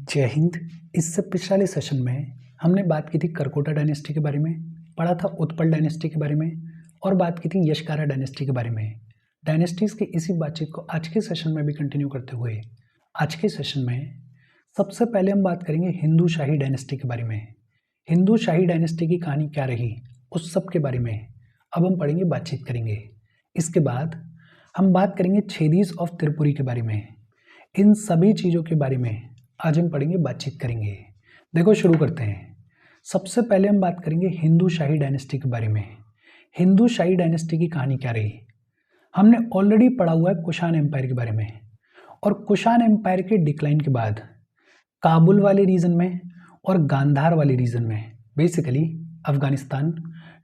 जय हिंद। इससे पिछले सेशन में हमने बात की थी करकोटा डायनेस्टी के बारे में, पढ़ा था उत्पल डायनेस्टी के बारे में और बात की थी यशकारा डायनेस्टी के बारे में। डायनेस्टीज़ की इसी बातचीत को आज के सेशन में भी कंटिन्यू करते हुए आज के सेशन में सबसे पहले हम बात करेंगे हिंदू शाही डायनेस्टी के बारे में। हिंदू शाही डायनेस्टी की कहानी क्या रही उस सब के बारे में अब हम पढ़ेंगे, बातचीत करेंगे। इसके बाद हम बात करेंगे छेदीस ऑफ त्रिपुरी के बारे में। इन सभी चीज़ों के बारे में आज हम पढ़ेंगे, बातचीत करेंगे। देखो शुरू करते हैं। सबसे पहले हम बात करेंगे हिंदू शाही डायनेस्टी के बारे में। हिंदू शाही डायनेस्टी की कहानी क्या रही, हमने ऑलरेडी पढ़ा हुआ है कुषाण एम्पायर के बारे में। और कुषाण एम्पायर के डिक्लाइन के बाद काबुल वाले रीजन में और गांधार वाले रीजन में, बेसिकली अफगानिस्तान,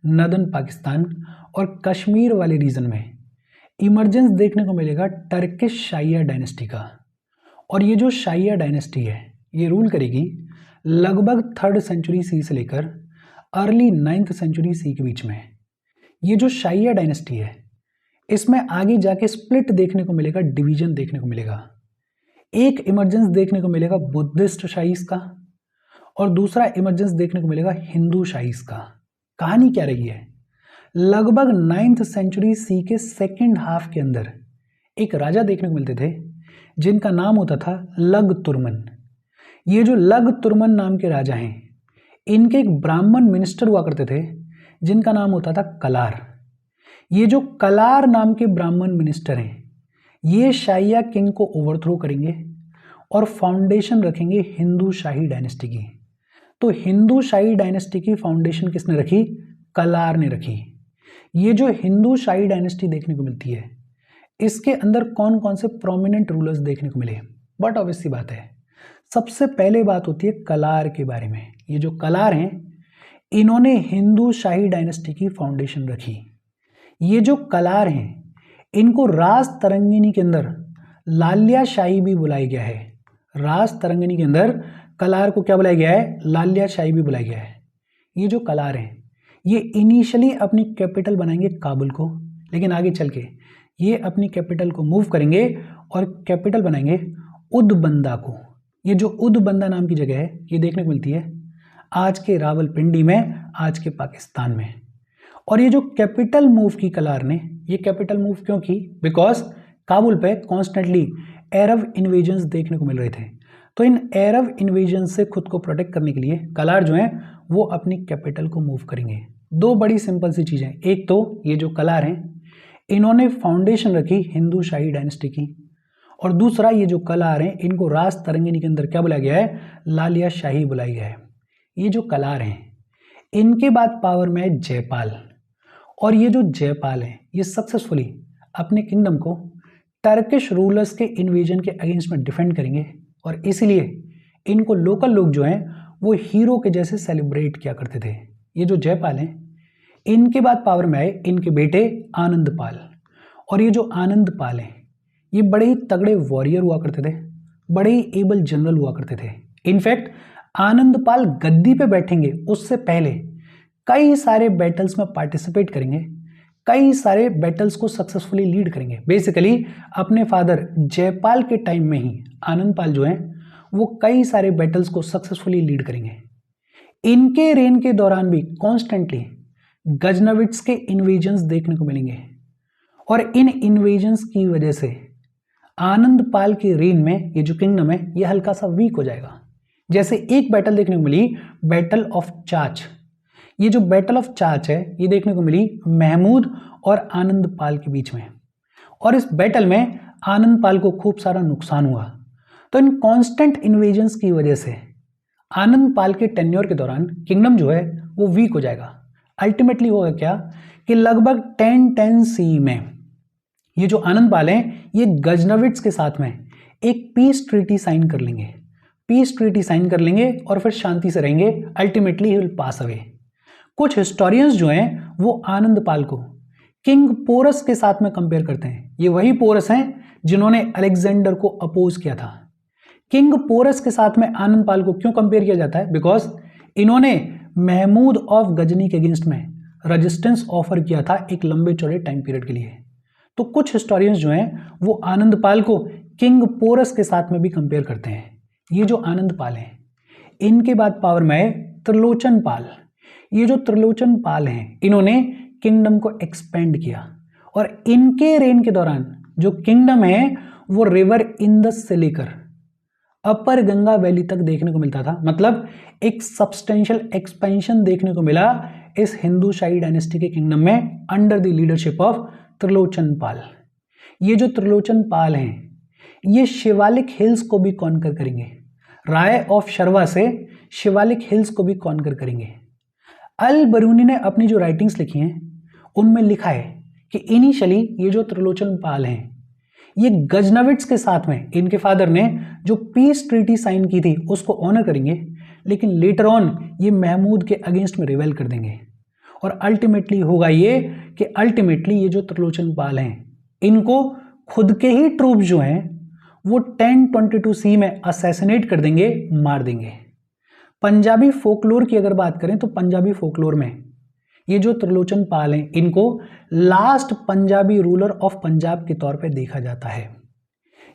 नदन पाकिस्तान और कश्मीर वाले रीजन में इमरजेंस देखने को मिलेगा टर्किश शाइया डायनेस्टी का। और ये जो शाइया डायनेस्टी है ये रूल करेगी लगभग 3rd सेंचुरी सी से लेकर अर्ली 9th सेंचुरी सी के बीच में। ये जो शाइया डायनेस्टी है इसमें आगे जाके स्प्लिट देखने को मिलेगा, डिवीजन देखने को मिलेगा। एक इमरजेंस देखने को मिलेगा बुद्धिस्ट शाहीस का और दूसरा इमरजेंस देखने को मिलेगा हिंदू शाहीस का। कहानी क्या रही है, लगभग 9th सेंचुरी सी के सेकेंड हाफ के अंदर एक राजा देखने को मिलते थे जिनका नाम होता था लग तुर्मन। ये जो लग तुर्मन नाम के राजा हैं इनके एक ब्राह्मण मिनिस्टर हुआ करते थे जिनका नाम होता था कलार। ये जो कलार नाम के ब्राह्मण मिनिस्टर हैं ये शाइया किंग को ओवरथ्रो करेंगे और फाउंडेशन रखेंगे हिंदू शाही डायनेस्टी की। तो हिंदू शाही डायनेस्टी की फाउंडेशन किसने रखी, कलार ने रखी। ये जो हिंदू शाही डायनेस्टी देखने को मिलती है इसके अंदर कौन कौन से प्रोमिनेंट रूलर्स देखने को मिले, बट ऑब्वियस सी बात है सबसे पहले बात होती है कलार के बारे में। ये जो कलार हैं इन्होंने हिंदू शाही डायनेस्टी की फाउंडेशन रखी। ये जो कलार हैं इनको राज तरंगिनी के अंदर लालिया शाही भी बुलाया गया है। राज तरंगिनी के अंदर कलार को क्या बुलाया गया है, लालिया शाही भी बुलाया गया है। ये जो कलार हैं ये इनिशियली अपनी कैपिटल बनाएंगे काबुल को, लेकिन आगे चल के ये अपनी कैपिटल को मूव करेंगे और कैपिटल बनाएंगे उदबंदा को। ये जो उदबंदा नाम की जगह है ये देखने को मिलती है आज के रावलपिंडी में, आज के पाकिस्तान में। और ये जो कैपिटल मूव की कलार ने, ये कैपिटल मूव क्यों की, बिकॉज काबुल पे कॉन्स्टेंटली अरब इन्वेजन्स देखने को मिल रहे थे। तो इन अरब इन्वेजन से खुद को प्रोटेक्ट करने के लिए कलार जो है वो अपनी कैपिटल को मूव करेंगे। दो बड़ी सिंपल सी चीज़ें, एक तो ये जो कलार हैं इन्होंने फाउंडेशन रखी हिंदू शाही डायनेस्टी की, और दूसरा ये जो कलार हैं इनको राज तरंगिनी के अंदर क्या बुलाया गया है, लालिया शाही बुलाया गया है। ये जो कलार हैं इनके बाद पावर में है जयपाल। और ये जो जयपाल हैं ये सक्सेसफुली अपने किंगडम को टर्किश रूलर्स के इन्वेजन के अगेंस्ट में डिफेंड करेंगे, और इसीलिए इनको लोकल लोग जो हैं वो हीरो के जैसे सेलिब्रेट किया करते थे। ये जो जयपाल हैं इनके बाद पावर में आए इनके बेटे आनंदपाल। और ये जो आनंदपाल हैं ये बड़े ही तगड़े वॉरियर हुआ करते थे, बड़े ही एबल जनरल हुआ करते थे। इनफैक्ट आनंदपाल गद्दी पे बैठेंगे उससे पहले कई सारे बैटल्स में पार्टिसिपेट करेंगे, कई सारे बैटल्स को सक्सेसफुली लीड करेंगे। बेसिकली अपने फादर जयपाल के टाइम में ही आनंदपाल जो हैं वो कई सारे बैटल्स को सक्सेसफुली लीड करेंगे। इनके रेन के दौरान भी कॉन्स्टेंटली गजनविट्स के इन्वेजन्स देखने को मिलेंगे, और इन इन्वेजन्स की वजह से आनंदपाल के रेन में ये जो किंगडम है ये हल्का सा वीक हो जाएगा। जैसे एक बैटल देखने को मिली, बैटल ऑफ चाच। ये जो बैटल ऑफ चाच है ये देखने को मिली महमूद और आनंदपाल के बीच में, और इस बैटल में आनंदपाल को खूब सारा नुकसान हुआ। तो इन कांस्टेंट इन्वेजन्स की वजह से आनंदपाल के टेन्योर के दौरान किंगडम जो है वो वीक हो जाएगा। अल्टीमेटली होगा क्या कि लगभग 1010 सी में ये जो आनंदपाल हैं ये गजनविट्स के साथ में एक पीस ट्रीटी साइन कर लेंगे। पीस ट्रीटी साइन कर लेंगे और फिर शांति से रहेंगे। Ultimately he will pass away. कुछ हिस्टोरियंस जो हैं वो आनंदपाल को किंग पोरस के साथ में कंपेयर करते हैं। ये वही पोरस हैं जिन्होंने अलेक्जेंडर को अपोज किया था। किंग पोरस के साथ में आनंदपाल को क्यों कंपेयर किया जाता है, बिकॉज इन्होंने महमूद ऑफ गजनी के अगेंस्ट में रेजिस्टेंस ऑफर किया था एक लंबे चौड़े टाइम पीरियड के लिए। तो कुछ हिस्टोरियंस जो हैं वो आनंदपाल को किंग पोरस के साथ में भी कंपेयर करते हैं। ये जो आनंद पाल हैं, इनके बाद पावर में आए त्रिलोचन पाल। ये जो त्रिलोचन पाल हैं, इन्होंने किंगडम को एक्सपेंड किया और इनके रेन के दौरान जो किंगडम है वो रिवर इंदस से लेकर अपर गंगा वैली तक देखने को मिलता था। मतलब एक सब्सटेंशियल एक्सपेंशन देखने को मिला इस हिंदू शाही डायनेस्टी के किंगडम में under the leadership of Trilochan Pal. ये जो त्रिलोचन पाल हैं, ये शिवालिक हिल्स को भी कॉन्कर करेंगे। राय ऑफ शर्वा से शिवालिक हिल्स को भी कॉन्कर करेंगे। अल बरूनी ने अपनी जो राइटिंग्स लिखी हैं उनमें लिखा है कि इनिशियली ये जो त्रिलोचन पाल हैं, ये गजनविट्स के साथ में इनके फादर ने जो पीस ट्रीटी साइन की थी उसको ऑनर करेंगे, लेकिन लेटर ऑन ये महमूद के अगेंस्ट में रिवेल कर देंगे। और अल्टीमेटली होगा ये कि अल्टीमेटली ये जो त्रिलोचन पाल हैं, इनको खुद के ही ट्रूप जो हैं वो 1022 सी में असैसिनेट कर देंगे, मार देंगे। पंजाबी फोकलोर की अगर बात करें तो पंजाबी फोकलोर में ये जो त्रिलोचन पाल हैं, इनको last Punjabi ruler of Punjab के तौर पे देखा जाता है।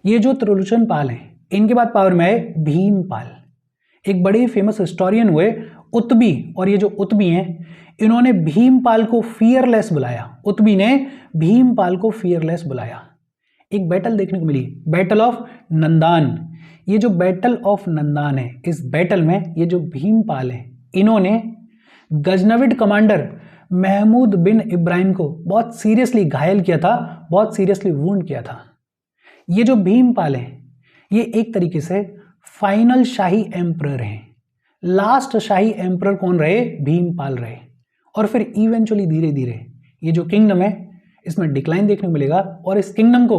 ये जो त्रिलोचन पाल हैं, इनके बाद पावर में आए भीमपाल। एक बड़े फेमस हिस्टोरियन हुए उतबी, और ये जो उतबी हैं, इन्होंने भीमपाल को फियरलेस बुलाया। उतबी ने भीमपाल को फियरलेस बुलाया। एक बैटल देखने को मिली, बैटल ऑफ नंदान। ये जो बैटल ऑफ नंदान है, इस बैटल में ये जो भीमपाल हैं, इन्होंने गजनविड कमांडर महमूद बिन इब्राहिम को बहुत सीरियसली घायल किया था, बहुत सीरियसली वुंड किया था। ये जो भीमपाल हैं, ये एक तरीके से फाइनल शाही एम्परर हैं। लास्ट शाही एम्परर कौन रहे? भीमपाल रहे। और फिर इवेंचुअली धीरे धीरे ये जो किंगडम है इसमें डिक्लाइन देखने को मिलेगा और इस किंगडम को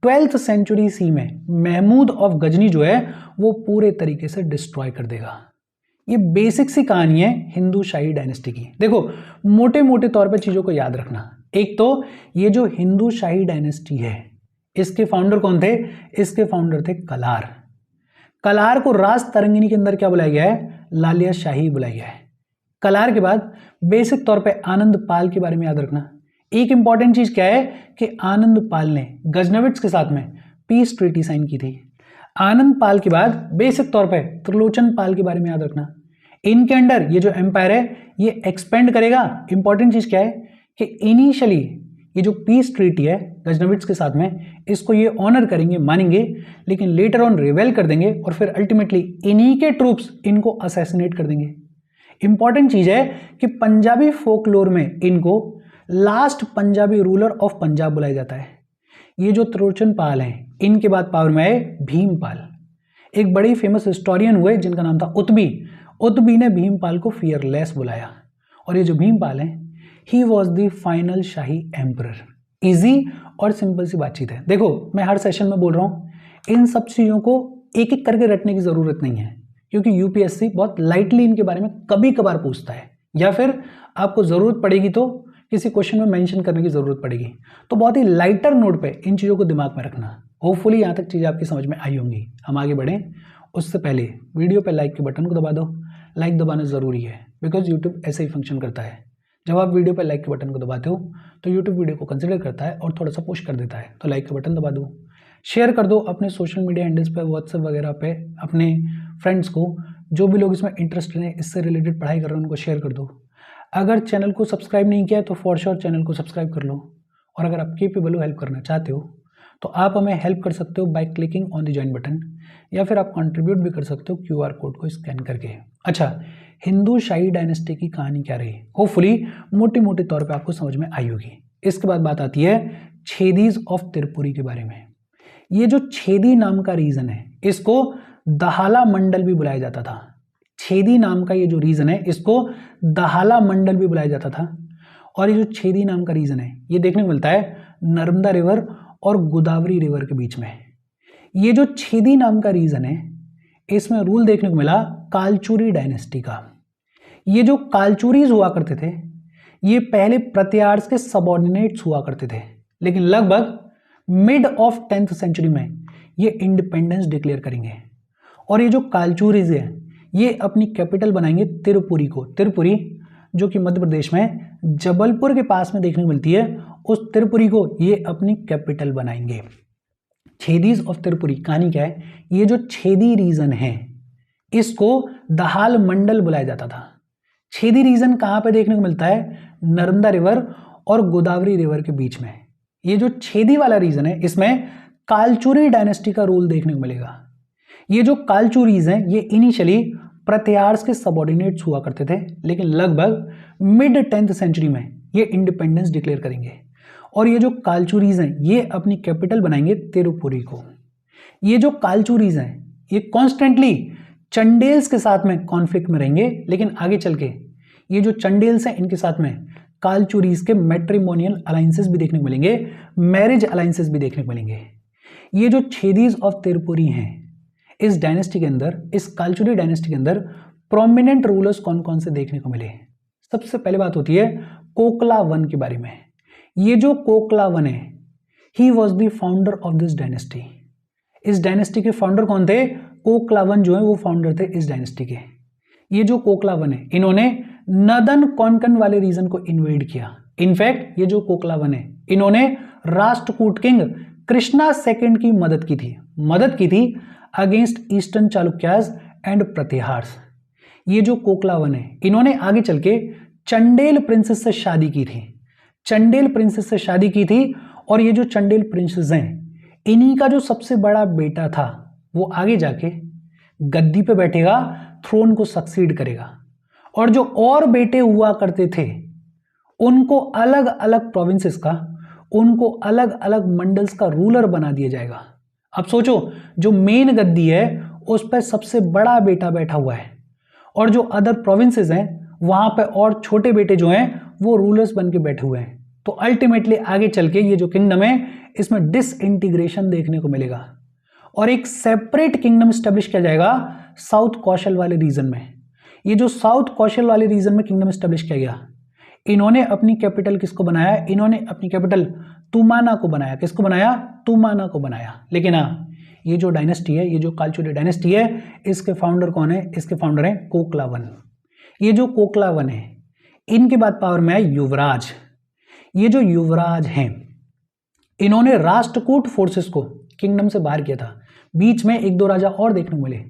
12th सेंचुरी सी में महमूद ऑफ गजनी जो है वो पूरे तरीके से डिस्ट्रॉय कर देगा। ये बेसिक सी कहानी है हिंदू शाही डायनेस्टी की। देखो, मोटे मोटे तौर पे चीज़ों को याद रखना। एक तो ये जो हिंदू शाही डायनेस्टी है, इसके फाउंडर कौन थे? इसके फाउंडर थे कलार। कलार को राज तरंगिनी के अंदर क्या बुलाया गया है? लालिया शाही बुलाया गया है। कलार के बाद बेसिक तौर पे आनंद पाल के बारे में याद रखना। एक इंपॉर्टेंट चीज़ क्या है कि आनंद पाल ने गजनविट्स के साथ में पीस ट्रीटी साइन की थी। आनंद पाल के बाद बेसिक तौर पे त्रिलोचन पाल के बारे में याद रखना। इनके अंडर ये जो एम्पायर है ये एक्सपेंड करेगा। इंपॉर्टेंट चीज़ क्या है कि इनिशियली ये जो पीस ट्रीटी है गजनविट्स के साथ में, इसको ये ऑनर करेंगे, मानेंगे, लेकिन लेटर ऑन रिवेल कर देंगे और फिर अल्टीमेटली इन्हीं के ट्रूप्स इनको असैसिनेट कर देंगे। इंपॉर्टेंट चीज़ है कि पंजाबी फोकलोर में इनको last Punjabi ruler of Punjab बुलाया जाता है। ये जो त्रिलोचन पाल हैं, इनके बाद पावर में आए भीमपाल। एक बड़े फेमस हिस्टोरियन हुए जिनका नाम था उतबी। उतबी ने भीमपाल को फियरलेस बुलाया और ये जो भीमपाल हैं, he was the final shahi emperor. Easy और सिंपल सी बातचीत है। देखो, मैं हर सेशन में बोल रहा हूँ, इन सब चीज़ों को एक एक करके रटने की ज़रूरत नहीं है, क्योंकि यूपीएससी बहुत लाइटली इनके बारे में कभी कभार पूछता है, या फिर आपको ज़रूरत पड़ेगी तो किसी क्वेश्चन में मेंशन करने की ज़रूरत पड़ेगी। तो बहुत ही लाइटर नोट पे इन चीज़ों को दिमाग में रखना। होपफुली यहाँ तक चीज़ें आपकी समझ में आई होंगी। हम आगे बढ़ें उससे पहले वीडियो पे लाइक के बटन को दबा दो। लाइक दबाना ज़रूरी है, बिकॉज यूट्यूब ऐसे ही फंक्शन करता है। जब आप वीडियो पर लाइक के बटन को दबाते हो तो यूट्यूब वीडियो को कंसिडर करता है और थोड़ा सा पुश कर देता है। तो लाइक का बटन दबा दो, शेयर कर दो अपने सोशल मीडिया हैंडल्स पे, व्हाट्सएप वगैरह पे अपने फ्रेंड्स को। जो भी लोग इसमें इंटरेस्टेड हैं, इससे रिलेटेड पढ़ाई कर रहे हैं, उनको शेयर कर दो। अगर चैनल को सब्सक्राइब नहीं किया है तो फॉर श्योर चैनल को सब्सक्राइब कर लो। और अगर आप केपेबल हेल्प करना चाहते हो तो आप हमें हेल्प कर सकते हो by clicking on the join button, या फिर आप कंट्रीब्यूट भी कर सकते हो क्यूआर कोड को स्कैन करके। अच्छा, हिंदू शाही डायनेस्टी की कहानी क्या रही? होपफुली मोटे मोटे तौर पे आपको समझ में आई होगी। इसके बाद बात आती है छेदीज ऑफ त्रिपुरी के बारे में। ये जो छेदी नाम का रीजन है, इसको दहाला मंडल भी बुलाया जाता था। छेदी नाम का ये जो रीजन है, इसको दहाला मंडल भी बुलाया जाता था। और ये जो छेदी नाम का रीजन है, ये देखने को मिलता है नर्मदा रिवर और गोदावरी रिवर के बीच में। ये जो छेदी नाम का रीजन है, इसमें रूल देखने को मिला कालचुरी डायनेस्टी का। ये जो कालचुरीज हुआ करते थे, ये पहले प्रत्यार्स के सबऑर्डिनेट्स हुआ करते थे, लेकिन लगभग मिड ऑफ 10th सेंचुरी में ये इंडिपेंडेंस डिक्लेयर करेंगे। और ये जो कालचुरीज है, ये अपनी कैपिटल बनाएंगे तिरुपुरी को। तिरुपुरी जो कि मध्य प्रदेश में जबलपुर के पास में देखने को मिलती है, उस तिरुपुरी को ये अपनी कैपिटल बनाएंगे। छेदीज ऑफ त्रिपुरी, कहानी क्या है, ये जो छेदी रीजन है इसको दहाल मंडल बुलाया जाता था। छेदी रीजन कहाँ पे देखने को मिलता है, नर्मदा रिवर और गोदावरी रिवर के बीच में। ये जो छेदी वाला रीजन है इसमें कालचुरी डायनेस्टी का रूल देखने को मिलेगा। ये जो कालचुरीज हैं ये इनिशियली प्रत्यार्स के सबऑर्डिनेट्स हुआ करते थे, लेकिन लगभग मिड 10th सेंचुरी में ये इंडिपेंडेंस डिक्लेयर करेंगे और ये जो कालचुरीज हैं ये अपनी कैपिटल बनाएंगे तिरुपुरी को। ये जो कालचुरीज हैं ये कॉन्स्टेंटली चंडेल्स के साथ में कॉन्फ्लिक्ट में रहेंगे, लेकिन आगे चल के ये जो चंडेल्स हैं इनके साथ में कालचुरीज के मैट्रिमोनियल अलायंसेस भी देखने को मिलेंगे, मैरिज अलायंसेस भी देखने को मिलेंगे। ये जो छेदीज ऑफ तिरुपुरी हैं इस डायनेस्टी के अंदर, इस कालचुरी डायनेस्टी के अंदर प्रोमिनेंट रूलर्स कौन कौन से देखने को मिले। सबसे पहले बात होती है कोकला वन के बारे में। ये जो कोकला वन है he was the founder of this dynasty. इस डायनेस्टी के फाउंडर कौन थे, कोकला वन जो है वो फाउंडर थे इस डायनेस्टी के। ये जो कोकला वन है इन्होंने नदन कोंकण वाले रीजन को इन्वेड किया। इनफैक्ट ये जो कोकला वन है इन्होंने राष्ट्रकूट किंग कृष्णा सेकंड की मदद की थी अगेंस्ट ईस्टर्न चालुक्यास एंड प्रतिहार्स। ये जो कोकला वन है इन्होंने आगे चल के चंडेल प्रिंसेस से शादी की थी और ये जो चंडेल प्रिंसेस हैं इन्हीं का जो सबसे बड़ा बेटा था वो आगे जाके गद्दी पे बैठेगा, थ्रोन को सक्सीड करेगा, और जो और बेटे हुआ करते थे उनको अलग अलग प्रोविंसेस का, उनको अलग अलग मंडल्स का रूलर बना दिया जाएगा। अब सोचो जो मेन गद्दी है उस पर सबसे बड़ा बेटा बैठा हुआ है और जो अदर प्रोविंसेस हैं वहां पर और छोटे बेटे जो हैं वो रूलर्स बन के बैठे हुए हैं। तो अल्टीमेटली आगे चल के ये जो किंगडम है इसमें डिसइंटीग्रेशन देखने को मिलेगा और एक सेपरेट किंगडम स्टैब्लिश किया जाएगा साउथ कौशल वाले रीजन में। ये जो साउथ कौशल वाले रीजन में किंगडम स्टैब्लिश किया गया, इन्होंने अपनी कैपिटल किसको बनाया, इन्होंने अपनी कैपिटल तुमाना को बनाया। किसको बनाया, तुमाना को बनाया। लेकिन हाँ ये जो डायनेस्टी है, ये जो कालचुरी डायनेस्टी है, इसके फाउंडर कौन है, इसके फाउंडर हैं कोकला वन। ये जो कोकला वन है इनके बाद पावर में आए युवराज। ये जो युवराज हैं इन्होंने राष्ट्रकूट फोर्सेस को किंगडम से बाहर किया था। बीच में एक दो राजा और देखने को मिले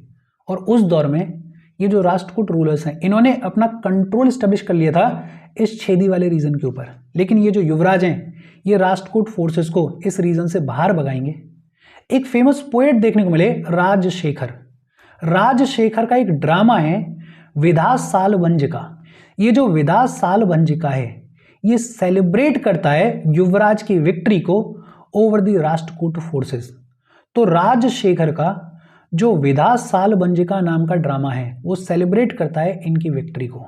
और उस दौर में ये जो राष्ट्रकूट रूलर्स हैं इन्होंने अपना कंट्रोल स्टैब्लिश कर लिया था इस छेदी वाले रीजन के ऊपर। लेकिन ये जो युवराज हैं ये राष्ट्रकूट फोर्सेस को इस रीजन से बाहर भगाएंगे। एक फेमस पोएट देखने को मिले राजशेखर। राजशेखर का एक ड्रामा है विधा सालभंजिका। ये जो विधा सालभंजिका है ये सेलिब्रेट करता है युवराज की विक्ट्री को ओवर द राष्ट्रकूट फोर्सेस। तो राजशेखर का जो विधा सालभंजिका नाम का ड्रामा है वो सेलिब्रेट करता है इनकी विक्ट्री को।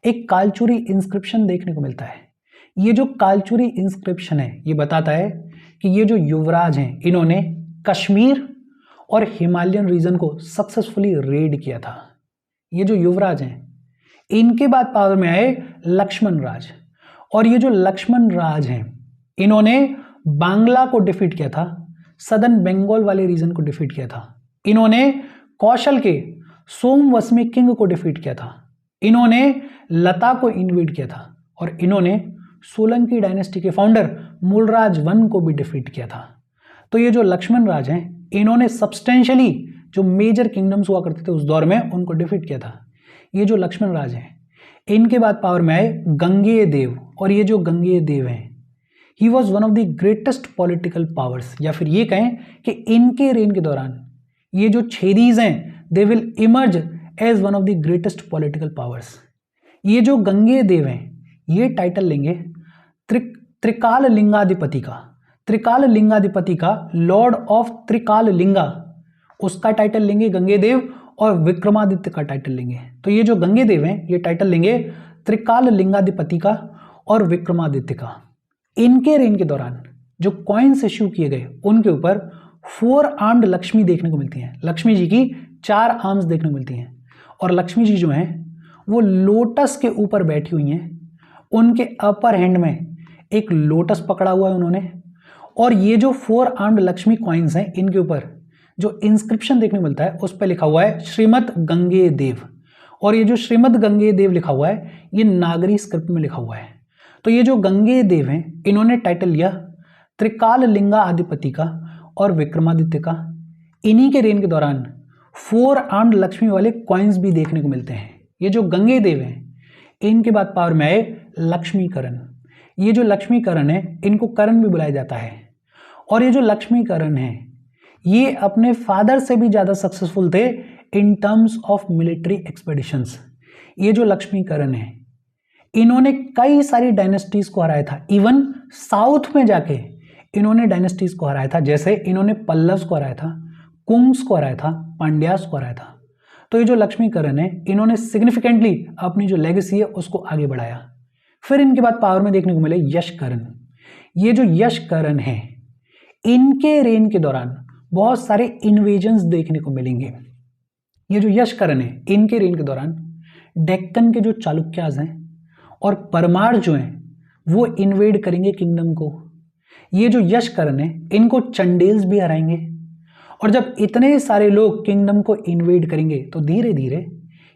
एक कालचुरी इंस्क्रिप्शन देखने को मिलता है। ये जो कालचुरी इंस्क्रिप्शन है ये बताता है कि ये जो युवराज हैं इन्होंने कश्मीर और हिमालयन रीजन को सक्सेसफुली रेड किया था। ये जो युवराज हैं इनके बाद पावर में आए लक्ष्मण राज, और ये जो लक्ष्मण राज हैं इन्होंने बांग्ला को डिफीट किया था, सदर्न बंगाल वाले रीजन को डिफीट किया था। इन्होंने कौशल के सोमवसमी किंग को डिफीट किया था। इन्होंने लता को इन्वेड किया था और इन्होंने सोलंकी डायनेस्टी के फाउंडर मूलराज वन को भी डिफीट किया था। तो ये जो लक्ष्मण राज हैं इन्होंने सब्सटेंशियली जो मेजर किंगडम्स हुआ करते थे उस दौर में उनको डिफीट किया था। ये जो लक्ष्मण राज हैं इनके बाद पावर में आए गंगेय देव, और ये जो गंगेय देव हैं he was one of the greatest political powers, या फिर ये कहें कि इनके रेन के दौरान ये जो छेदीज हैं they will emerge as one of the greatest political powers. ये जो गंगेय देव हैं ये टाइटल लेंगे त्रिकाल लिंगाधिपति का लॉर्ड ऑफ त्रिकाल लिंगा, उसका टाइटल लेंगे गंगेय देव, और विक्रमादित्य का टाइटल लेंगे। तो ये जो गंगेय देव हैं ये टाइटल लेंगे त्रिकाल लिंगाधिपति का और विक्रमादित्य का। इनके रेन के दौरान जो कॉइन्स इश्यू किए गए उनके ऊपर 4 आर्म्ड लक्ष्मी देखने को मिलती हैं। लक्ष्मी जी की 4 आर्म्स देखने को मिलती हैं और लक्ष्मी जी जो हैं वो लोटस के ऊपर बैठी हुई हैं। उनके अपर हैंड में एक लोटस पकड़ा हुआ है उन्होंने, और ये जो 4 आर्म्ड लक्ष्मी कॉइन्स हैं इनके ऊपर जो इंस्क्रिप्शन देखने को मिलता है उस पर लिखा हुआ है श्रीमद गंगेय देव, और ये जो श्रीमद गंगेय देव लिखा हुआ है ये नागरी स्क्रिप्ट में लिखा हुआ है। तो ये जो गंगेय देव हैं इन्होंने टाइटल लिया त्रिकाल लिंगा अधिपति का और विक्रमादित्य का, इन्हीं के रेन के दौरान 4 आर्म्ड लक्ष्मी वाले कॉइन्स भी देखने को मिलते हैं। ये जो गंगे देव हैं, इनके बाद पावर में आए लक्ष्मीकरण। ये जो लक्ष्मीकरण है, इनको करण भी बुलाया जाता है। और ये जो लक्ष्मीकरण है, ये अपने फादर से भी ज़्यादा सक्सेसफुल थे in terms of military expeditions. ये जो लक्ष्मीकरण है, इन्होंने कई सारी डायनेस्टीज को हराया था। इवन साउथ में जाके इन्होंने डायनेस्टीज को हराया था। जैसे इन्होंने पल्लव्स को हराया था, कुंग्स को हराया था, पांड्यास को हराया था। तो ये जो लक्ष्मीकरण है, इन्होंने सिग्निफिकेंटली अपनी जो लेगेसी है उसको आगे बढ़ाया। फिर इनके बाद पावर में देखने को मिले यशकरण। ये जो यशकरण है, इनके रेन के दौरान बहुत सारे इन्वेजन्स देखने को मिलेंगे। ये जो यशकरण है, इनके रेन के दौरान डेक्कन के जो चालुक्याज हैं और परमार जो हैं, वो इन्वेड करेंगे किंगडम को। ये जो यशकरण है, इनको चंडेल्स भी हराएंगे। और जब इतने सारे लोग किंगडम को इन्वेड करेंगे तो धीरे धीरे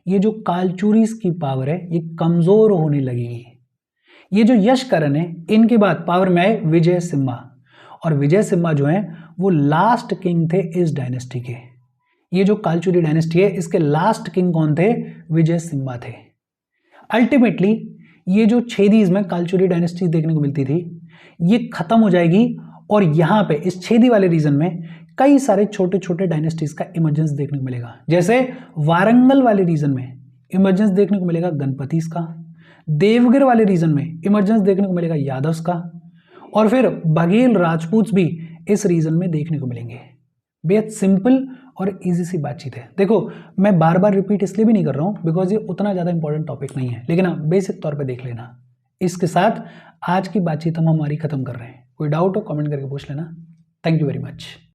ये जो कालचुरीज की पावर है, ये कमजोर होने लगेगी। ये जो यशकरण है, इनके बाद पावर में आए विजय सिम्हा। और विजय सिम्हा जो हैं, वो लास्ट किंग थे इस डायनेस्टी के। ये जो कालचुरी डायनेस्टी है, इसके लास्ट किंग कौन थे? विजय सिम्हा थे। अल्टीमेटली ये जो छेदीज में कालचुरी डायनेस्टी देखने को मिलती थी, ये खत्म हो जाएगी। और यहाँ पे इस छेदी वाले रीजन में कई सारे छोटे छोटे डायनेस्टीज का इमर्जेंस देखने को मिलेगा। जैसे वारंगल वाले रीजन में इमर्जेंस देखने को मिलेगा गणपतिस का, देवगिर वाले रीजन में इमर्जेंस देखने को मिलेगा यादव्स का, और फिर बघेल राजपूत भी इस रीजन में देखने को मिलेंगे। बेहद सिंपल और इजी सी बातचीत है। देखो, मैं बार बार रिपीट इसलिए भी नहीं कर रहा हूँ बिकॉज ये उतना ज़्यादा इंपॉर्टेंट टॉपिक नहीं है, लेकिन हाँ, बेसिक तौर पे देख लेना। इसके साथ आज की बातचीत हम हमारी खत्म कर रहे हैं। कोई डाउट हो कमेंट करके पूछ लेना। Thank you very much.